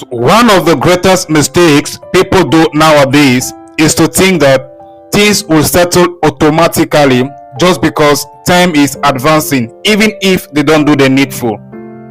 One of the greatest mistakes people do nowadays is to think that things will settle automatically just because time is advancing, even if they don't do the needful.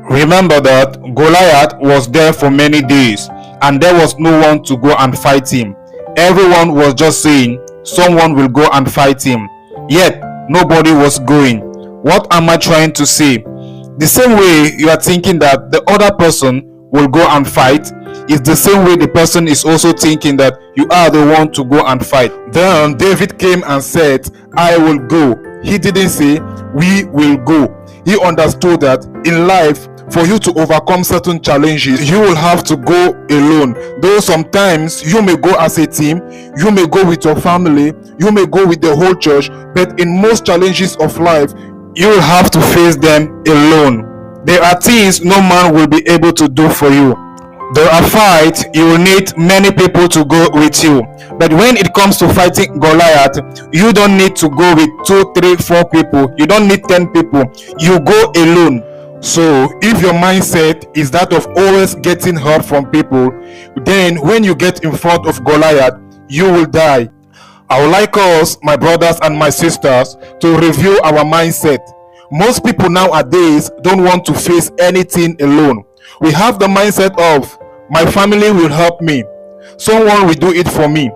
Remember that Goliath was there for many days and there was no one to go and fight him. Everyone was just saying someone will go and fight him, yet nobody was going. What am I trying to say? The same way you are thinking that the other person will go and fight is the same way the person is also thinking that you are the one to go and fight. Then David came and said, I will go. He didn't say, we will go. He understood that in life, for you to overcome certain challenges, you will have to go alone. Though sometimes you may go as a team, you may go with your family, you may go with the whole church, but in most challenges of life, you will have to face them alone. There are things no man will be able to do for you. There are fights you will need many people to go with you. But when it comes to fighting Goliath, you don't need to go with 2, 3, 4 people. You don't need 10 people. You go alone. So if your mindset is that of always getting help from people, then when you get in front of Goliath, you will die. I would like us, my brothers and my sisters, to review our mindset. Most people nowadays don't want to face anything alone. We have the mindset of, my family will help me, someone will do it for me,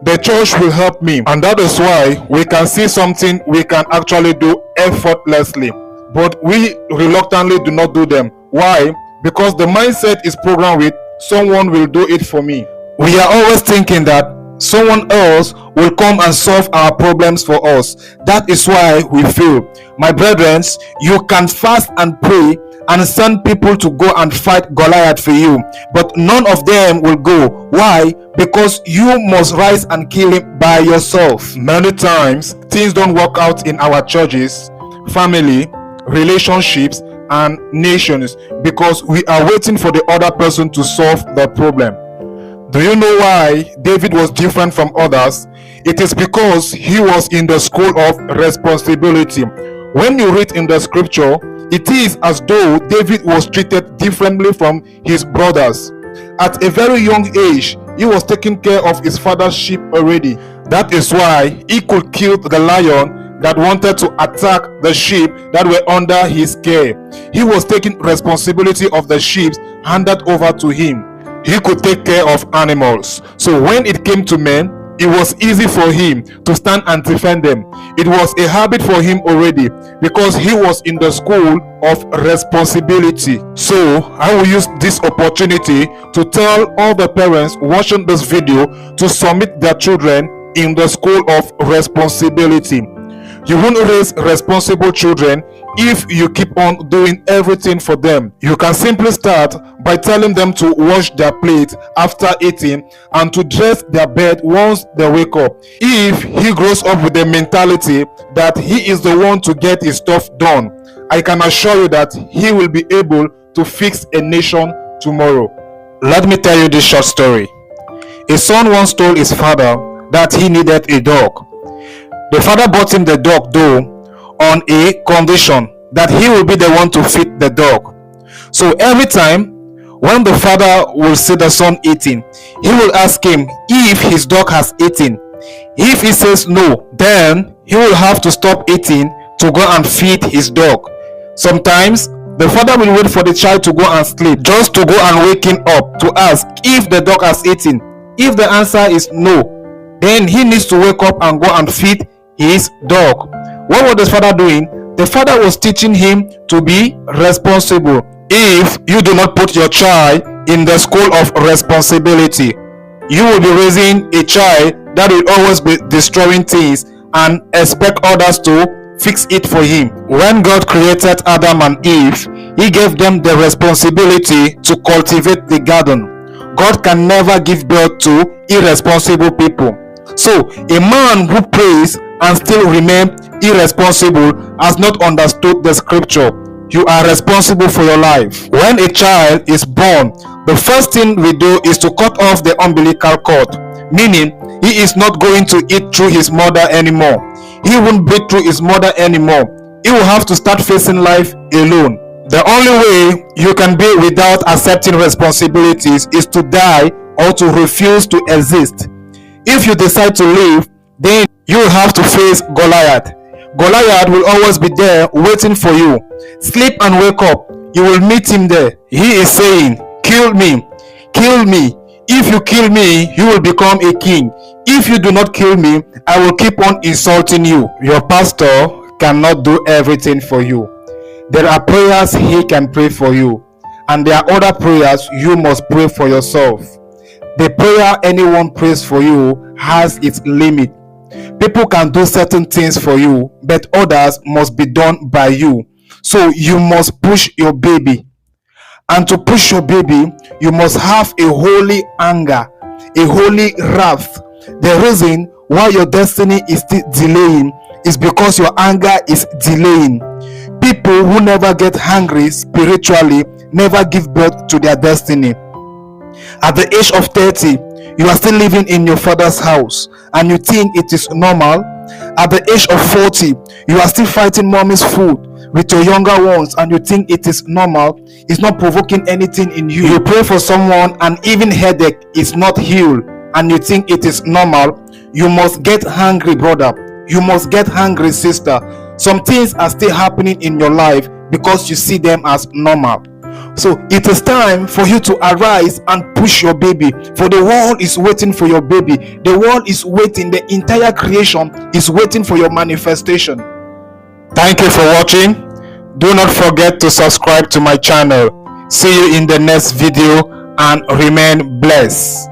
the church will help me, and that is why we can see something we can actually do effortlessly, but we reluctantly do not do them. Why? Because the mindset is programmed with, someone will do it for me. We are always thinking that someone else will come and solve our problems for us. That is why we fail. My brethren, you can fast and pray and send people to go and fight Goliath for you, but none of them will go. Why? Because you must rise and kill him by yourself. Many times things don't work out in our churches, family, relationships and nations because we are waiting for the other person to solve the problem. Do you know why David was different from others? It is because he was in the school of responsibility. When you read in the scripture, it is as though David was treated differently from his brothers. At a very young age, he was taking care of his father's sheep already. That is why he could kill the lion that wanted to attack the sheep that were under his care. He was taking responsibility of the sheep handed over to him. He could take care of animals. So when it came to men, it was easy for him to stand and defend them. It was a habit for him already because he was in the school of responsibility. So I will use this opportunity to tell all the parents watching this video to submit their children in the school of responsibility. You won't raise responsible children if you keep on doing everything for them. You can simply start by telling them to wash their plate after eating and to dress their bed once they wake up. If he grows up with the mentality that he is the one to get his stuff done, I can assure you that he will be able to fix a nation tomorrow. Let me tell you this short story. A son once told his father that he needed a dog. The father bought him the dog though on a condition that he will be the one to feed the dog. So every time when the father will see the son eating, he will ask him if his dog has eaten. If he says no, then he will have to stop eating to go and feed his dog. Sometimes the father will wait for the child to go and sleep just to go and wake him up to ask if the dog has eaten. If the answer is no, then he needs to wake up and go and feed his dog. What was the father doing? The father was teaching him to be responsible. If you do not put your child in the school of responsibility, you will be raising a child that will always be destroying things and expect others to fix it for him. When God created Adam and Eve, he gave them the responsibility to cultivate the garden. God can never give birth to irresponsible people. So a man who prays and still remain irresponsible has not understood the scripture. You are responsible for your life. When a child is born, the first thing we do is to cut off the umbilical cord, meaning he is not going to eat through his mother anymore. He won't breathe through his mother anymore. He will have to start facing life alone. The only way you can be without accepting responsibilities is to die or to refuse to exist. If you decide to live, then you will have to face Goliath. Goliath will always be there waiting for you. Sleep and wake up. You will meet him there. He is saying, kill me, kill me. If you kill me, you will become a king. If you do not kill me, I will keep on insulting you. Your pastor cannot do everything for you. There are prayers he can pray for you, and there are other prayers you must pray for yourself. The prayer anyone prays for you has its limit. People can do certain things for you, but others must be done by you. So you must push your baby. And to push your baby, you must have a holy anger, a holy wrath. The reason why your destiny is still delaying is because your anger is delaying. People who never get hungry spiritually never give birth to their destiny. At the age of 30, you are still living in your father's house and you think it is normal. At the age of 40, you are still fighting mommy's food with your younger ones and you think it is normal. It's not provoking anything in you. You pray for someone and even headache is not healed and you think it is normal. You must get hungry, brother. You must get hungry, sister. Some things are still happening in your life because you see them as normal. So it is time for you to arise and push your baby, for the world is waiting for your baby. The world is waiting. The entire creation is waiting for your manifestation. Thank you for watching. Do not forget to subscribe to my channel. See you in the next video and remain blessed.